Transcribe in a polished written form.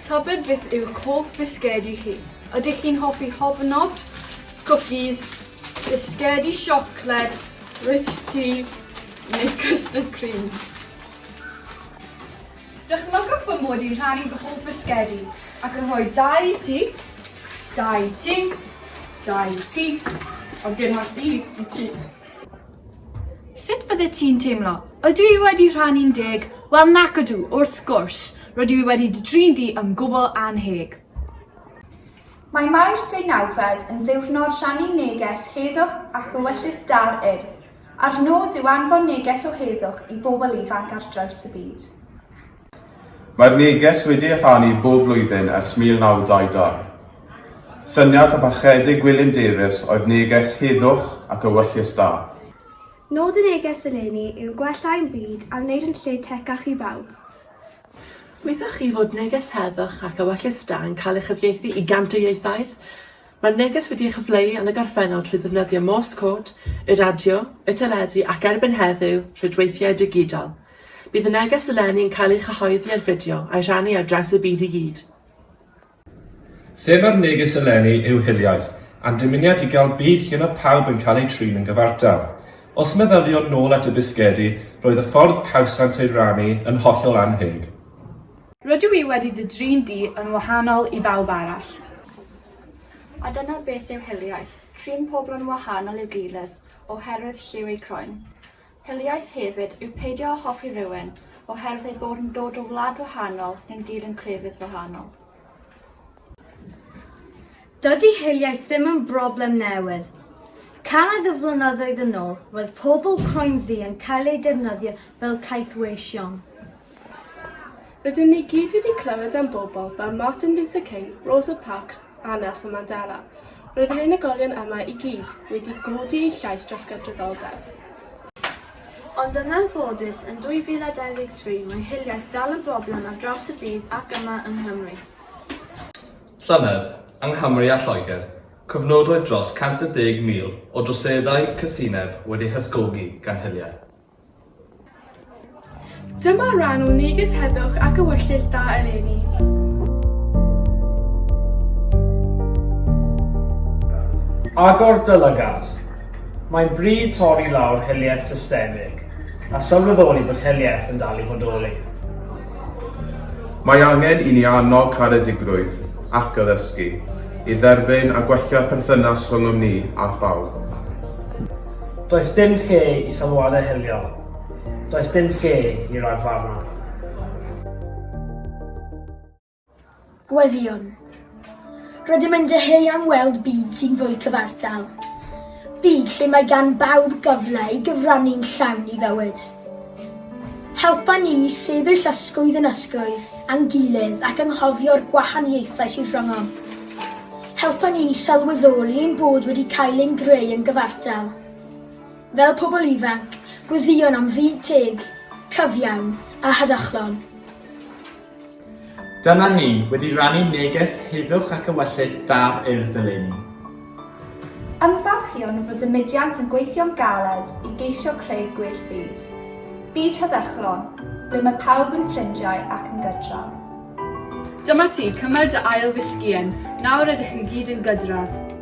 Tybed beth yw'ch hoff bisgedi chi? Ydych chi'n hoffi hobnobs, cookies, bisgedi siocled, rich tea, neu custard creams? Dychmygwch fy mod i'n rhannu fy hoff bisgedi ac yn rhoi 2 i ti, 2 i ti, 2 i ti, ond dim ar i ti. Sut fydde ti'n teimlo? Ydw i wedi rhannu'n deg? Wel nac ydw, wrth gwrs, rydw i wedi drin di yn gwbl anheg. Mae Mawrth 19 yn ddiwrnod rhannu neges heddwch ac ewyllys dar urdd. A'r nod yw anfon neges o heddwch i bobl ifanc ar draws y byd. Mae'r neges wedi'i rhannu bob blwyddyn ers 1922. Syniad a bachedig William Davies oedd neges heddwch ac ewyllys da. Nod y neges eleni yw gwellau'n byd a wneud yn lle tecach i bawb. Wyddwch chi fod neges heddwch ac ewyllys da yn cael ei chyfieithu i 100 ieithoedd? Mae'r neges wedi'i chyfleu yn y gorffennol trwy ddefnyddio Morse code, y radio, y teledu ac erbyn heddiw rhydweithiau digidol. Bydd y neges eleni yn cael ei chyhoeddi ar fideo a'i rhannu ar draws y byd i gyd. Thema'r neges eleni yw hiliaeth, a'n dymuniad i gael byd lle mae pawb yn cael ei trin yn gyfartal. Os meddylion nôl at y bisgedi, roedd y ffordd cawsant ei rannu yn hollol anheg. Rydw i wedi drin di yn wahanol i bawb arall. A dyna beth yw hiliaeth. Trin pobl yn wahanol i'w gilydd oherwydd lliw eu croen. Hiliaeth hefyd yw peidio a hoffi rhywun oherwydd ei bod yn dod o wlad wahanol neu'n gyd yn crefydd wahanol. Dydy hiliaeth ddim yn broblem newydd. Cannoedd o flynyddoedd yn ôl, roedd pobl croen ddu yn cael ei defnyddio fel caethweision. Rydyn ni gyd wedi clywed am bobl fel Martin Luther King, Rosa Parks a Nelson Mandela. Roedd yr unigolion yma i gyd wedi godi eu llais dros gydraddoldeb. Ond yn anffodus, yn 2023, mae hiliaeth dal yn broblem ar draws y byd ac yma yng Nghymru. Llynedd, yng Nghymru a Lloegr, cyfnodwyd dros 110,000 o droseddau cysineb wedi hysgogi gan hiliaeth. Dyma ran o neges heddwch ac ewyllys da eleni. Agor dylygad. Mae'n bryd torri lawr hiliaeth systemig, a sylweddoli bod hiliaeth yn dal i fodoli. Mae angen i ni annog caredigrwydd ac addysgu i dderbyn a gwella perthynas rhwng ni a phawb. Does dim lle i sylwadau hiliol. Does dim lle i ragfarnau. Gweddion. Rydym yn deheu am weld byd sy'n fwy cyfartal. Byd lle mae gan bawb gyfle i gyfrannu'n llawn i fywyd. Helpa ni sefyll ysgwydd yn ysgwydd, a'n gilydd ac anghofio'r gwahaniaethau sy'n rhyngom. Helpa ni sylweddoli ein bod wedi cael ein greu yn gyfartal. Fel pobl ifanc, gweddion am fyd teg, cyfiawn a heddychlon. Dyma ni wedi rannu neges heddwch ac ewyllys dar urdd eleni. Ymfalchion fod y mudiant yn gweithio'n galed i geisio creu gwell byd. Byd heddychlon, ble mae pawb yn ffrindiau ac yn gydral. Dyma ti, cymer dy ail fisgien. Nawr ydych chi gyd yn gydradd.